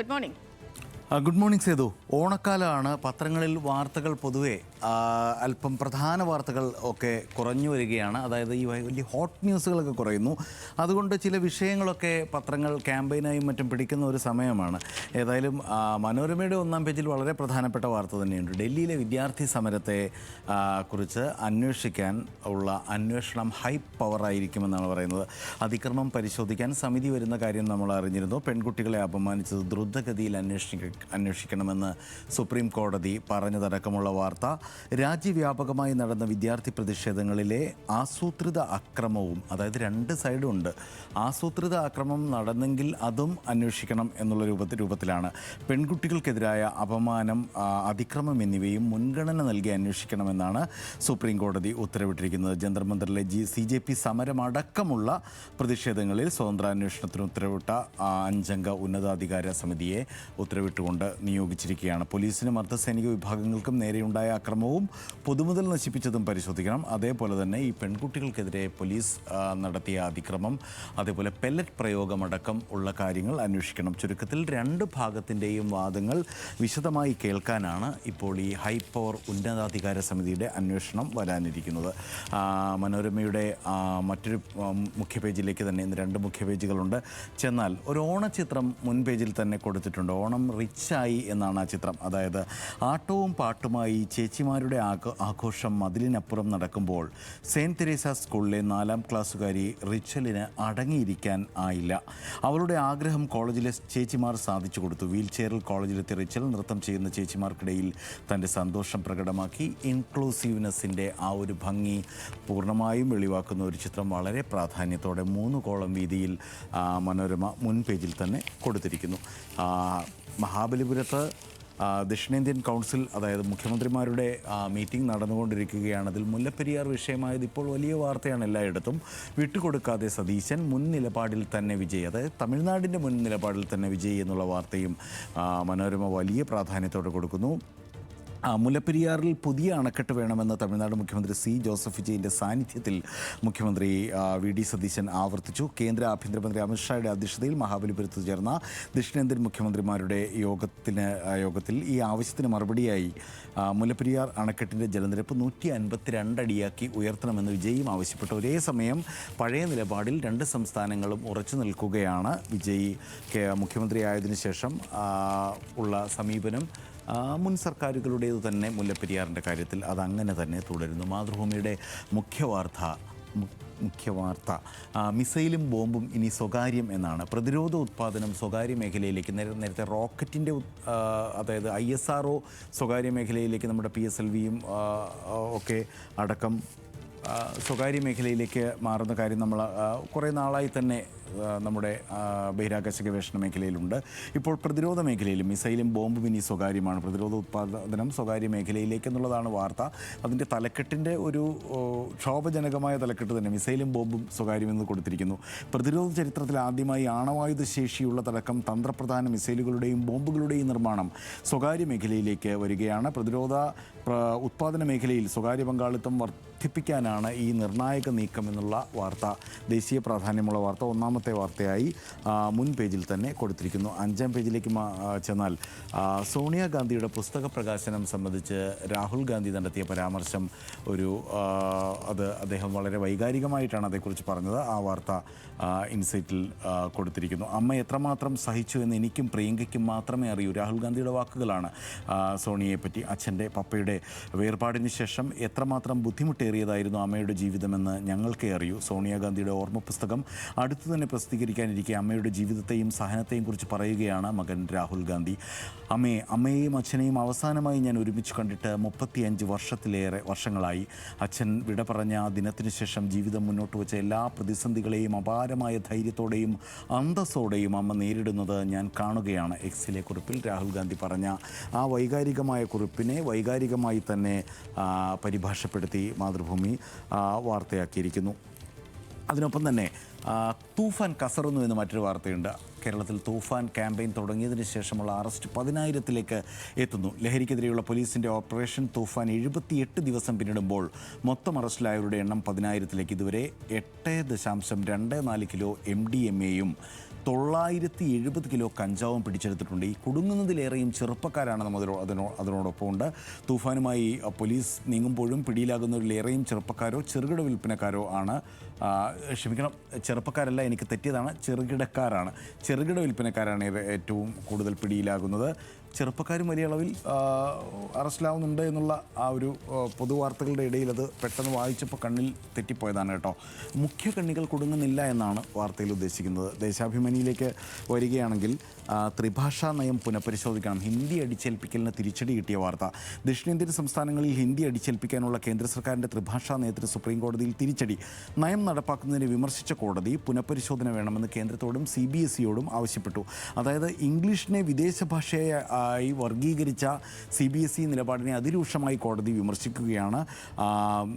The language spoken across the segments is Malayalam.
Good morning. Good morning Sethu. ഓണക്കാലമാണ്. പത്രങ്ങളിൽ വാർത്തകൾ പൊതുവെ അല്പം പ്രധാന വാർത്തകൾ ഒക്കെ കുറഞ്ഞു വരികയാണ്. അതായത് ഈ വലിയ ഹോട്ട് ന്യൂസുകളൊക്കെ കുറയുന്നു. അതുകൊണ്ട് ചില വിഷയങ്ങളൊക്കെ പത്രങ്ങൾ ക്യാമ്പയിനായും മറ്റും പിടിക്കുന്ന ഒരു സമയമാണ്. ഏതായാലും മനോരമയുടെ ഒന്നാം പേജിൽ വളരെ പ്രധാനപ്പെട്ട വാർത്ത തന്നെയുണ്ട്. ഡൽഹിയിലെ വിദ്യാർത്ഥി സമരത്തെ കുറിച്ച് അന്വേഷിക്കാൻ ഉള്ള അന്വേഷണം ഹൈ പവറായിരിക്കുമെന്നാണ് പറയുന്നത്. അതിക്രമം പരിശോധിക്കാൻ സമിതി വരുന്ന കാര്യം നമ്മൾ അറിഞ്ഞിരുന്നു. പെൺകുട്ടികളെ അപമാനിച്ചത് ദ്രുതഗതിയിൽ അന്വേഷിക്കണമെന്ന് സുപ്രീം കോടതി പറഞ്ഞതടക്കമുള്ള വാർത്ത. രാജ്യവ്യാപകമായി നടന്ന വിദ്യാർത്ഥി പ്രതിഷേധങ്ങളിലെ ആസൂത്രിത അക്രമവും, അതായത് രണ്ട് സൈഡുണ്ട്. ആസൂത്രിത അക്രമം നടന്നെങ്കിൽ അതും അന്വേഷിക്കണം എന്നുള്ള രൂപത്തിലാണ്. പെൺകുട്ടികൾക്കെതിരായ അപമാനം, അതിക്രമം എന്നിവയും മുൻഗണന നൽകി അന്വേഷിക്കണമെന്നാണ് സുപ്രീം കോടതി ഉത്തരവിട്ടിരിക്കുന്നത്. ജന്തർ മന്ദറിലെ CJP സമരമടക്കമുള്ള പ്രതിഷേധങ്ങളിൽ സ്വതന്ത്രാന്വേഷണത്തിന് ഉത്തരവിട്ട 5 അംഗ ഉന്നതാധികാര സമിതിയെ ഉത്തരവിട്ടുകൊണ്ട് നിയോഗിച്ചിരിക്കുകയാണ്. പോലീസിനും അർദ്ധസൈനിക വിഭാഗങ്ങൾക്കും നേരെയുണ്ടായ അക്രമവും പൊതുമുതൽ നശിപ്പിച്ചതും പരിശോധിക്കണം. അതേപോലെ തന്നെ ഈ പെൺകുട്ടികൾക്കെതിരെ പോലീസ് നടത്തിയ അതിക്രമം, അതേപോലെ പെല്ലറ്റ് പ്രയോഗമടക്കം ഉള്ള കാര്യങ്ങൾ അന്വേഷിക്കണം. ചുരുക്കത്തിൽ രണ്ട് ഭാഗത്തിൻ്റെയും വാദങ്ങൾ വിശദമായി കേൾക്കാനാണ് ഇപ്പോൾ ഈ ഹൈ പവർ ഉന്നതാധികാര സമിതിയുടെ അന്വേഷണം വരാനിരിക്കുന്നത്. മനോരമയുടെ മറ്റൊരു മുഖ്യ പേജിലേക്ക് തന്നെ ഇന്ന് 2 മുഖ്യ പേജുകളുണ്ട്. ചെന്നാൽ ഒരു ഓണച്ചിത്രം മുൻ പേജിൽ തന്നെ കൊടുത്തിട്ടുണ്ട്. ഓണം റിച്ചായി എന്നാണ് ആ ചിത്രം. അതായത് ആട്ടവും പാട്ടുമായി ചേച്ചിമാരുടെ ആഘോഷം മതിലിനപ്പുറം നടക്കുമ്പോൾ സെയിൻറ്റ് തെരേസ സ്കൂളിലെ 4ാം ക്ലാസ്സുകാരി റിച്ചലിന് അടങ്ങിയിരിക്കാൻ ആയില്ല. അവളുടെ ആഗ്രഹം കോളേജിലെ ചേച്ചിമാർ സാധിച്ചു കൊടുത്തു. വീൽ ചെയറിൽ കോളേജിലെത്തിയ റിച്ചൽ നൃത്തം ചെയ്യുന്ന ചേച്ചിമാർക്കിടയിൽ തൻ്റെ സന്തോഷം പ്രകടമാക്കി. ഇൻക്ലൂസീവ്നെസ്സിൻ്റെ ആ ഒരു ഭംഗി പൂർണ്ണമായും വെളിവാക്കുന്ന ഒരു ചിത്രം വളരെ പ്രാധാന്യത്തോടെ 3 കോളം വീതിയിൽ മനോരമ മുൻ പേജിൽ തന്നെ കൊടുത്തിരിക്കുന്നു. മഹാബലിപുരത്ത് ദക്ഷിണേന്ത്യൻ കൗൺസിൽ, അതായത് മുഖ്യമന്ത്രിമാരുടെ മീറ്റിംഗ് നടന്നുകൊണ്ടിരിക്കുകയാണ്. അതിൽ മുല്ലപ്പെരിയാർ വിഷയമായത് ഇപ്പോൾ വലിയ വാർത്തയാണ് എല്ലായിടത്തും. വിട്ടുകൊടുക്കാതെ സതീശൻ, മുൻ നിലപാടിൽ തന്നെ വിജയ്, അതായത് തമിഴ്നാടിൻ്റെ മുൻ നിലപാടിൽ തന്നെ വിജയ് എന്നുള്ള വാർത്തയും മനോരമ വലിയ പ്രാധാന്യത്തോടെ കൊടുക്കുന്നു. മുല്ലപ്പെരിയാറിൽ പുതിയ അണക്കെട്ട് വേണമെന്ന് തമിഴ്നാട് മുഖ്യമന്ത്രി ജോസഫ് വിജയിൻ്റെ സാന്നിധ്യത്തിൽ മുഖ്യമന്ത്രി VD സതീശൻ ആവർത്തിച്ചു. കേന്ദ്ര ആഭ്യന്തരമന്ത്രി അമിത്ഷായുടെ അധ്യക്ഷതയിൽ മഹാബലിപുരത്ത് ചേർന്ന ദക്ഷിണേന്ത്യൻ മുഖ്യമന്ത്രിമാരുടെ യോഗത്തിൽ ഈ ആവശ്യത്തിന് മറുപടിയായി മുല്ലപ്പെരിയാർ അണക്കെട്ടിൻ്റെ ജലനിരപ്പ് 152 അടിയാക്കി ഉയർത്തണമെന്ന് വിജയും ആവശ്യപ്പെട്ടു. ഒരേ സമയം പഴയ നിലപാടിൽ 2 സംസ്ഥാനങ്ങളും ഉറച്ചു നിൽക്കുകയാണ്. വിജയ് മുഖ്യമന്ത്രിയായതിനു ശേഷം ഉള്ള സമീപനം മുൻ സർക്കാരുകളുടേത് തന്നെ മുല്ലപ്പെരിയാറിൻ്റെ കാര്യത്തിൽ അതങ്ങനെ തന്നെ തുടരുന്നു. മാതൃഭൂമിയുടെ മുഖ്യവാർത്ത മിസൈലും ബോംബും ഇനി സ്വകാര്യം എന്നാണ്. പ്രതിരോധ ഉത്പാദനം സ്വകാര്യ മേഖലയിലേക്ക്, നേരത്തെ റോക്കറ്റിൻ്റെ അതായത് ISRO സ്വകാര്യ മേഖലയിലേക്ക്, നമ്മുടെ PSLVയും ഒക്കെ അടക്കം സ്വകാര്യ മേഖലയിലേക്ക് മാറുന്ന കാര്യം നമ്മൾ കുറേ നാളായി തന്നെ നമ്മുടെ ബഹിരാകാശ ഗവേഷണ മേഖലയിലുണ്ട്. ഇപ്പോൾ പ്രതിരോധ മേഖലയിലും മിസൈലും ബോംബും ഇനി സ്വകാര്യമാണ്. പ്രതിരോധ ഉത്പാദനം സ്വകാര്യ മേഖലയിലേക്ക് എന്നുള്ളതാണ് വാർത്ത. അതിൻ്റെ തലക്കെട്ടിൻ്റെ ഒരു ക്ഷോഭജനകമായ തലക്കെട്ട് തന്നെ, മിസൈലും ബോംബും സ്വകാര്യമെന്ന് കൊടുത്തിരിക്കുന്നു. പ്രതിരോധ ചരിത്രത്തിൽ ആദ്യമായി ആണവായുധ ശേഷിയുള്ളതടക്കം തന്ത്രപ്രധാന മിസൈലുകളുടെയും ബോംബുകളുടെയും നിർമ്മാണം സ്വകാര്യ മേഖലയിലേക്ക് വരികയാണ്. പ്രതിരോധ ഉത്പാദന മേഖലയിൽ സ്വകാര്യ പങ്കാളിത്തം വർദ്ധിപ്പിക്കാനാണ് ഈ നിർണായക നീക്കം എന്നുള്ള വാർത്ത, ദേശീയ പ്രാധാന്യമുള്ള വാർത്ത ഒന്നാമത്തെ വാർത്തയായി മുൻ പേജിൽ തന്നെ കൊടുത്തിരിക്കുന്നു. 5ാം പേജിലേക്ക് ചെന്നാൽ സോണിയാഗാന്ധിയുടെ പുസ്തക പ്രകാശനം സംബന്ധിച്ച് രാഹുൽ ഗാന്ധി നടത്തിയ പരാമർശം അത് അദ്ദേഹം വളരെ വൈകാരികമായിട്ടാണ് അതേക്കുറിച്ച് പറഞ്ഞത്. ആ വാർത്ത ഇൻസൈറ്റിൽ കൊടുത്തിരിക്കുന്നു. അമ്മ എത്രമാത്രം സഹിച്ചു എന്ന് എനിക്കും പ്രിയങ്കയ്ക്കും മാത്രമേ അറിയൂ. രാഹുൽ ഗാന്ധിയുടെ വാക്കുകളാണ് സോണിയയെപ്പറ്റി. അച്ഛൻ്റെ പപ്പയുടെ വേർപാടിന് ശേഷം എത്രമാത്രം ബുദ്ധിമുട്ടേറിയതായിരുന്നു അമ്മയുടെ ജീവിതമെന്ന് ഞങ്ങൾക്കേ അറിയൂ. സോണിയാഗാന്ധിയുടെ ഓർമ്മ പുസ്തകം അടുത്തു തന്നെ പ്രസിദ്ധീകരിക്കാനിരിക്കെ അമ്മയുടെ ജീവിതത്തെയും സഹനത്തെയും കുറിച്ച് പറയുകയാണ് മകൻ രാഹുൽ ഗാന്ധി. അമ്മയെയും അച്ഛനെയും അവസാനമായി ഞാൻ ഒരുമിച്ച് കണ്ടിട്ട് 35 വർഷങ്ങളായി. അച്ഛൻ വിട പറഞ്ഞ ആ ദിനത്തിനു ശേഷം ജീവിതം മുന്നോട്ട് വെച്ച എല്ലാ പ്രതിസന്ധികളെയും അപാരമായ ധൈര്യത്തോടെയും അന്തസ്സോടെയും അമ്മ നേരിടുന്നത് ഞാൻ കാണുകയാണ്. എക്സിലെ കുറിപ്പിൽ രാഹുൽ ഗാന്ധി പറഞ്ഞ ആ വൈകാരികമായ കുറിപ്പിനെ വൈകാരികമായി തന്നെ പരിഭാഷപ്പെടുത്തി മാതൃഭൂമി വാർത്തയാക്കിയിരിക്കുന്നു. അതിനൊപ്പം തന്നെ തൂഫാൻ കസറുന്നു എന്ന് മറ്റൊരു വാർത്തയുണ്ട്. കേരളത്തിൽ തൂഫാൻ ക്യാമ്പയിൻ തുടങ്ങിയതിന് ശേഷമുള്ള അറസ്റ്റ് 10,000-ലേക്ക് എത്തുന്നു. ലഹരിക്കെതിരെയുള്ള പോലീസിൻ്റെ ഓപ്പറേഷൻ തൂഫാൻ 78 ദിവസം പിന്നിടുമ്പോൾ മൊത്തം അറസ്റ്റിലായവരുടെ എണ്ണം 10,000-ലേക്ക്. ഇതുവരെ 8.24 കിലോ MDMA-യും 970 കിലോ കഞ്ചാവും പിടിച്ചെടുത്തിട്ടുണ്ട്. ഈ കുടുങ്ങുന്നതിലേറെയും ചെറുപ്പക്കാരാണ് അതിനോടൊപ്പം ഉണ്ട്. തൂഫാനുമായി പോലീസ് നീങ്ങുമ്പോഴും പിടിയിലാകുന്നവരിലേറെയും ചെറുപ്പക്കാരോ ചെറുകിട വിൽപ്പനക്കാരോ ആണ്. ക്ഷമിക്കണം, ചെറുപ്പക്കാരല്ല, എനിക്ക് തെറ്റിയതാണ്, ചെറുകിടക്കാരാണ്. ചെറുകിട വിൽപ്പനക്കാരാണ് ഏറ്റവും കൂടുതൽ പിടിയിലാകുന്നത്. ചെറുപ്പക്കാരും വലിയ അളവിൽ അറസ്റ്റിലാവുന്നുണ്ട് എന്നുള്ള ആ ഒരു പൊതുവാർത്തകളുടെ ഇടയിൽ അത് പെട്ടെന്ന് വായിച്ചപ്പോൾ കണ്ണിൽ തെറ്റിപ്പോയതാണ് കേട്ടോ. മുഖ്യ കണ്ണികൾ കുടുങ്ങുന്നില്ല എന്നാണ് വാർത്തയിൽ ഉദ്ദേശിക്കുന്നത്. ദേശാഭിമാനിയിലേക്ക് വരികയാണെങ്കിൽ ത്രിഭാഷാ നയം പുനഃപരിശോധിക്കണം, ഹിന്ദി അടിച്ചേൽപ്പിക്കലിന് തിരിച്ചടി കിട്ടിയ വാർത്ത. ദക്ഷിണേന്ത്യൻ സംസ്ഥാനങ്ങളിൽ ഹിന്ദി അടിച്ചേൽപ്പിക്കാനുള്ള കേന്ദ്ര സർക്കാരിൻ്റെ ത്രിഭാഷാ നയത്തിന് സുപ്രീം കോടതിയിൽ തിരിച്ചടി. നയം നടപ്പാക്കുന്നതിനെ വിമർശിച്ച കോടതി പുനഃപരിശോധന വേണമെന്ന് കേന്ദ്രത്തോടും CBSEയോടും ആവശ്യപ്പെട്ടു. അതായത് ഇംഗ്ലീഷിനെ വിദേശ ഭാഷയായി വർഗീകരിച്ച CBSE നിലപാടിനെ അതിരൂക്ഷമായി കോടതി വിമർശിക്കുകയാണ്.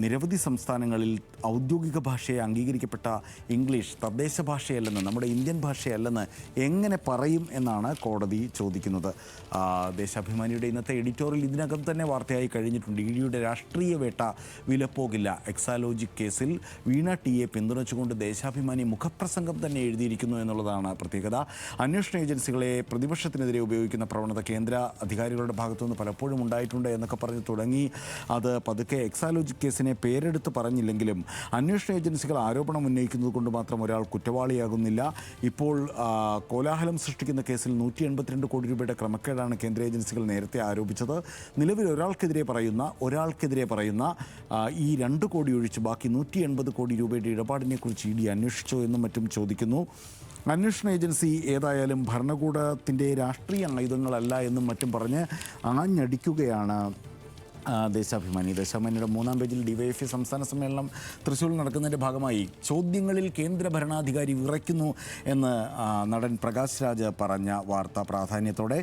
നിരവധി സംസ്ഥാനങ്ങളിൽ ഔദ്യോഗിക ഭാഷയെ അംഗീകരിക്കപ്പെട്ട ഇംഗ്ലീഷ് തദ്ദേശ ഭാഷയല്ലെന്ന്, നമ്മുടെ ഇന്ത്യൻ ഭാഷയല്ലെന്ന് എങ്ങനെ പറയും എന്നാണ് കോടതി ചോദിക്കുന്നത്. ദേശാഭിമാനിയുടെ ഇന്നത്തെ എഡിറ്റോറിയൽ ഇതിനകം തന്നെ വാർത്തയായി കഴിഞ്ഞിട്ടുണ്ട്. ഇഡിയുടെ രാഷ്ട്രീയ വേട്ട വിലപ്പോകില്ല. എക്സാലോജിക് കേസിൽ വീണ ടിയെ പിന്തുണച്ചുകൊണ്ട് ദേശാഭിമാനി മുഖപ്രസംഗം തന്നെ എഴുതിയിരിക്കുന്നു എന്നുള്ളതാണ് പ്രത്യേകത. അന്വേഷണ ഏജൻസികളെ പ്രതിപക്ഷത്തിനെതിരെ ഉപയോഗിക്കുന്ന പ്രവണത കേന്ദ്ര അധികാരികളുടെ ഭാഗത്തുനിന്ന് പലപ്പോഴും ഉണ്ടായിട്ടുണ്ട് എന്നൊക്കെ പറഞ്ഞ് തുടങ്ങി. അത് പതുക്കെ എക്സാലോജിക് കേസിനെ പേരെടുത്ത് പറഞ്ഞില്ലെങ്കിലും അന്വേഷണ ഏജൻസികൾ ആരോപണം ഉന്നയിക്കുന്നത് കൊണ്ട് മാത്രം ഒരാൾ കുറ്റവാളിയാകുന്നില്ല. ഇപ്പോൾ കോലാഹലം സൃഷ്ടിക്കുന്ന കേസിൽ 182 കോടി രൂപയുടെ ക്രമക്കേടാണ് കേന്ദ്ര ഏജൻസികൾ നേരത്തെ ആരോപിച്ചത്. നിലവിൽ ഒരാൾക്കെതിരെ പറയുന്ന ഈ 2 കോടി ഒഴിച്ച് ബാക്കി 180 കോടി രൂപയുടെ ഇടപാടിനെക്കുറിച്ച് ഇഡി അന്വേഷിച്ചോ എന്നും മറ്റും ചോദിക്കുന്നു. അന്വേഷണ ഏജൻസി ഏതായാലും ഭരണകൂടത്തിൻ്റെ രാഷ്ട്രീയ ആയുധങ്ങളല്ല എന്നും മറ്റും പറഞ്ഞ് ആഞ്ഞടിക്കുകയാണ് ദേശാഭിമാനിയുടെ 3-ാം പേജിൽ DYFI സംസ്ഥാന സമ്മേളനം തൃശ്ശൂരിൽ നടക്കുന്നതിൻ്റെ ഭാഗമായി ചോദ്യങ്ങളിൽ കേന്ദ്ര ഭരണാധികാരി വിറയ്ക്കുന്നു എന്ന് നടൻ പ്രകാശ് രാജ് പറഞ്ഞ വാർത്ത പ്രാധാന്യത്തോടെ.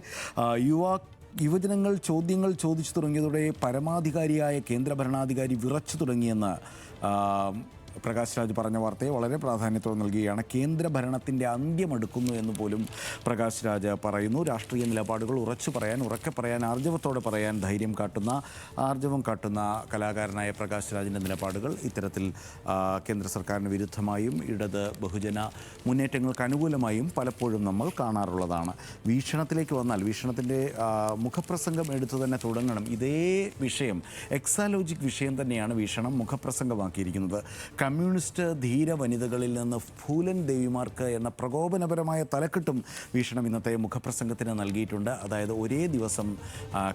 യുവജനങ്ങൾ ചോദ്യങ്ങൾ ചോദിച്ചു തുടങ്ങിയതോടെ പരമാധികാരിയായ കേന്ദ്ര ഭരണാധികാരി വിറച്ചു തുടങ്ങിയെന്ന് പ്രകാശ് രാജ് പറഞ്ഞ വാർത്തയെ വളരെ പ്രാധാന്യത്തോടെ നൽകുകയാണ്. കേന്ദ്ര ഭരണത്തിൻ്റെ അന്ത്യമെടുക്കുന്നു എന്ന് പോലും പ്രകാശ് രാജ് പറയുന്നു. രാഷ്ട്രീയ നിലപാടുകൾ ഉറക്കെ പറയാൻ ആർജവത്തോടെ പറയാൻ ആർജവം കാട്ടുന്ന കലാകാരനായ പ്രകാശ് രാജിൻ്റെ നിലപാടുകൾ ഇത്തരത്തിൽ കേന്ദ്ര സർക്കാരിന് വിരുദ്ധമായും ഇടത് ബഹുജന മുന്നേറ്റങ്ങൾക്ക് അനുകൂലമായും പലപ്പോഴും നമ്മൾ കാണാറുള്ളതാണ്. വീക്ഷണത്തിലേക്ക് വന്നാൽ വീക്ഷണത്തിൻ്റെ മുഖപ്രസംഗം എടുത്തു തന്നെ തുടങ്ങണം. ഇതേ വിഷയം, എക്സാലോജിക് വിഷയം തന്നെയാണ് വീക്ഷണം മുഖപ്രസംഗമാക്കിയിരിക്കുന്നത്. കമ്മ്യൂണിസ്റ്റ് ധീര വനിതകളിൽ നിന്ന് ഫൂലൻ ദേവിമാർക്ക് എന്ന പ്രകോപനപരമായ തലക്കെട്ടും വീക്ഷണം ഇന്നത്തെ മുഖപ്രസംഗത്തിന് നൽകിയിട്ടുണ്ട്. അതായത് ഒരേ ദിവസം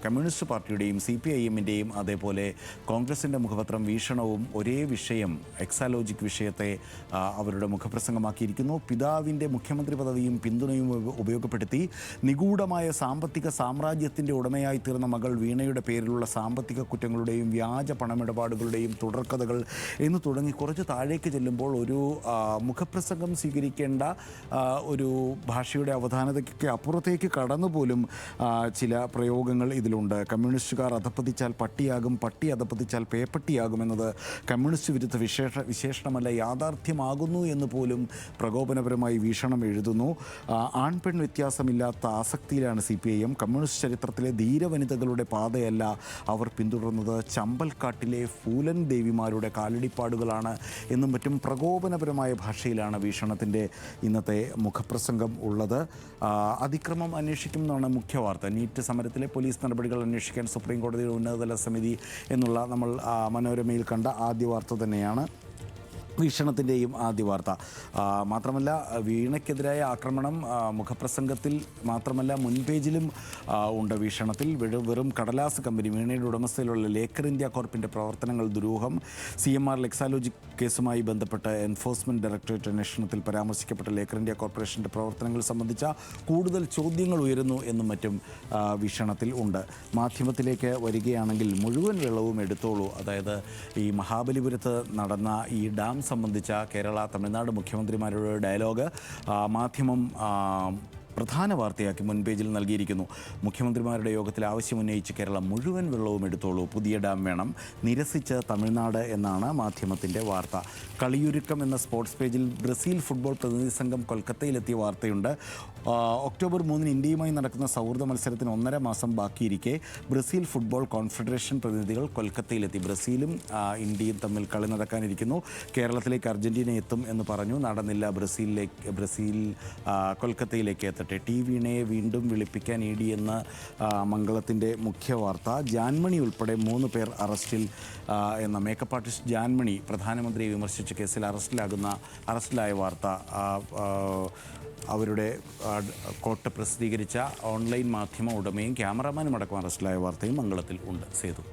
കമ്മ്യൂണിസ്റ്റ് പാർട്ടിയുടെയും CPIMൻ്റെയും അതേപോലെ കോൺഗ്രസിൻ്റെ മുഖപത്രം വീക്ഷണവും ഒരേ വിഷയം, എക്സാലോജിക് വിഷയത്തെ അവരുടെ മുഖപ്രസംഗമാക്കിയിരിക്കുന്നു. പിതാവിൻ്റെ മുഖ്യമന്ത്രി പദവിയും പിന്തുണയും ഉപയോഗപ്പെടുത്തി നിഗൂഢമായ സാമ്പത്തിക സാമ്രാജ്യത്തിൻ്റെ ഉടമയായി തീർന്ന മകൾ വീണയുടെ പേരിലുള്ള സാമ്പത്തിക കുറ്റങ്ങളുടെയും വ്യാജ പണമിടപാടുകളുടെയും തുടർക്കഥകൾ എന്ന് തുടങ്ങി കുറച്ച് താഴേക്ക് ചെല്ലുമ്പോൾ ഒരു മുഖപ്രസംഗം സ്വീകരിക്കേണ്ട ഒരു ഭാഷയുടെ അവധാനതയ്ക്ക് അപ്പുറത്തേക്ക് കടന്നുപോലും ചില പ്രയോഗങ്ങൾ ഇതിലുണ്ട്. കമ്മ്യൂണിസ്റ്റുകാർ അധപ്പതിച്ചാൽ പട്ടിയാകും, പട്ടി അധപ്പതിച്ചാൽ പേപ്പട്ടിയാകുമെന്നത് കമ്മ്യൂണിസ്റ്റ് വിരുദ്ധ വിശേഷണമല്ല, യാഥാർത്ഥ്യമാകുന്നു എന്ന് പോലും പ്രകോപനപരമായി വീക്ഷണം എഴുതുന്നു. ആൺപെൺ വ്യത്യാസമില്ലാത്ത ആസക്തിയിലാണ് CPIM. കമ്മ്യൂണിസ്റ്റ് ചരിത്രത്തിലെ ധീരവനിതകളുടെ പാതയല്ല അവർ പിന്തുടർന്നത്, ചമ്പൽക്കാട്ടിലെ ഫൂലൻ ദേവിമാരുടെ കാലടിപ്പാടുകളാണ് എന്നും മറ്റും പ്രകോപനപരമായ ഭാഷയിലാണ് വീക്ഷണത്തിൻ്റെ ഇന്നത്തെ മുഖപ്രസംഗം ഉള്ളത്. അതിക്രമം അന്വേഷിക്കുമെന്നാണ് മുഖ്യ വാർത്ത. നീറ്റ് സമരത്തിലെ പോലീസ് നടപടികൾ അന്വേഷിക്കാൻ സുപ്രീം കോടതിയുടെ ഉന്നതതല സമിതി എന്നുള്ള നമ്മൾ മനോരമയിൽ കണ്ട ആദ്യ വാർത്ത തന്നെയാണ് വീക്ഷണത്തിൻ്റെയും ആദ്യ വാർത്ത. മാത്രമല്ല, വീണയ്ക്കെതിരായ ആക്രമണം മുഖപ്രസംഗത്തിൽ മാത്രമല്ല മുൻപേജിലും ഉണ്ട്. വീക്ഷണത്തിൽ വെറും കടലാസ് കമ്പനി, വീണയുടെ ഉടമസ്ഥയിലുള്ള ലേക്കർ ഇന്ത്യ കോർപ്പിൻ്റെ പ്രവർത്തനങ്ങൾ ദുരൂഹം. CMR എക്സാലോജിക് കേസുമായി ബന്ധപ്പെട്ട് എൻഫോഴ്സ്മെൻറ്റ് ഡയറക്ടറേറ്റ് അന്വേഷണത്തിൽ പരാമർശിക്കപ്പെട്ട ലേക്കർ ഇന്ത്യ കോർപ്പറേഷൻ്റെ പ്രവർത്തനങ്ങൾ സംബന്ധിച്ച കൂടുതൽ ചോദ്യങ്ങൾ ഉയരുന്നു എന്നും മറ്റും വീക്ഷണത്തിൽ ഉണ്ട്. മാധ്യമത്തിലേക്ക് വരികയാണെങ്കിൽ മുഴുവൻ വെള്ളവും എടുത്തോളൂ. അതായത് ഈ മഹാബലിപുരത്ത് നടന്ന ഈ ഡാം സംബന്ധിച്ച കേരള തമിഴ്നാട് മുഖ്യമന്ത്രിമാരുടെ ഡയലോഗ് മാധ്യമം പ്രധാന വാർത്തയാക്കി മുൻപേജിൽ നൽകിയിരിക്കുന്നു. മുഖ്യമന്ത്രിമാരുടെ യോഗത്തിൽ ആവശ്യമുന്നയിച്ച് കേരളം മുഴുവൻ വെള്ളവും എടുത്തോളൂ, പുതിയ ഡാം വേണം, നിരസിച്ച് തമിഴ്നാട് എന്നാണ് മാധ്യമത്തിൻ്റെ വാർത്ത. കളിയൊരുക്കം എന്ന സ്പോർട്സ് പേജിൽ ബ്രസീൽ ഫുട്ബോൾ പ്രതിനിധി സംഘം കൊൽക്കത്തയിലെത്തിയ വാർത്തയുണ്ട്. ഒക്ടോബർ 3 ഇന്ത്യയുമായി നടക്കുന്ന സൗഹൃദ മത്സരത്തിന് 1.5 മാസം ബാക്കിയിരിക്കെ ബ്രസീൽ ഫുട്ബോൾ കോൺഫെഡറേഷൻ പ്രതിനിധികൾ കൊൽക്കത്തയിലെത്തി. ബ്രസീലും ഇന്ത്യയും തമ്മിൽ കളി നടക്കാനിരിക്കുന്നു. കേരളത്തിലേക്ക് അർജന്റീന എത്തും എന്ന് പറഞ്ഞു, നടന്നില്ല. ബ്രസീൽ കൊൽക്കത്തയിലേക്ക് എത്തട്ടെ. ടി വീണയെ വീണ്ടും വിളിപ്പിക്കാൻ ഇ ഡി എന്ന മംഗളത്തിൻ്റെ മുഖ്യ വാർത്ത. ജാൻമണി ഉൾപ്പെടെ 3 പേർ അറസ്റ്റിൽ എന്ന മേക്കപ്പ് ആർട്ടിസ്റ്റ് ജാൻമണി പ്രധാനമന്ത്രിയെ വിമർശിച്ച കേസിൽ അറസ്റ്റിലായ വാർത്ത. അവരുടെ കോട്ട് പ്രസിദ്ധീകരിച്ച ഓൺലൈൻ മാധ്യമ ഉടമയും ക്യാമറാമാനും അടക്കം അറസ്റ്റിലായ വാർത്തയും മംഗളത്തിൽ ഉണ്ട്. സേതു.